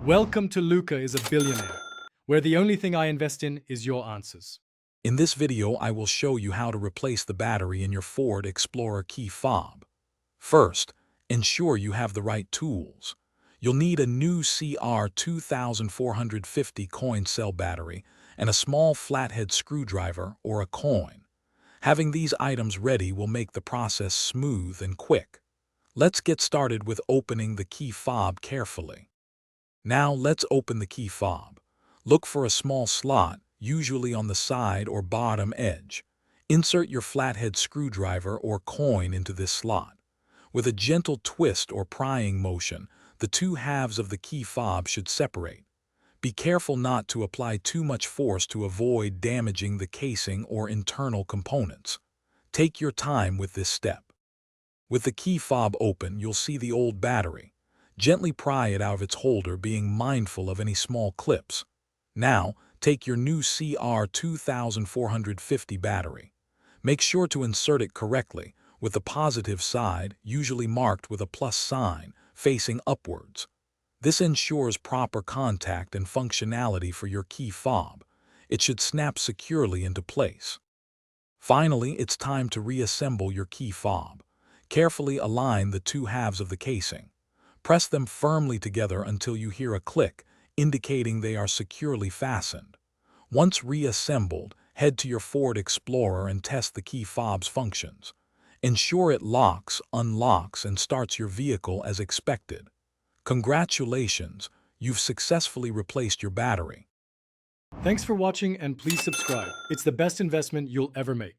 Welcome to Luca is a Billionaire, where the only thing I invest in is your answers. In this video, I will show you how to replace the battery in your Ford Explorer key fob. First, ensure you have the right tools. You'll need a new CR2450 coin cell battery and a small flathead screwdriver or a coin. Having these items ready will make the process smooth and quick. Let's get started with opening the key fob carefully. Now let's open the key fob. Look for a small slot, usually on the side or bottom edge. Insert your flathead screwdriver or coin into this slot. With a gentle twist or prying motion, the two halves of the key fob should separate. Be careful not to apply too much force to avoid damaging the casing or internal components. Take your time with this step. With the key fob open, you'll see the old battery. Gently pry it out of its holder, being mindful of any small clips. Now, take your new CR2450 battery. Make sure to insert it correctly, with the positive side, usually marked with a plus sign, facing upwards. This ensures proper contact and functionality for your key fob. It should snap securely into place. Finally, it's time to reassemble your key fob. Carefully align the two halves of the casing. Press them firmly together until you hear a click, indicating they are securely fastened. Once reassembled, head to your Ford Explorer and test the key fob's functions. Ensure it locks, unlocks, and starts your vehicle as expected. Congratulations, you've successfully replaced your battery. Thanks for watching and please subscribe. It's the best investment you'll ever make.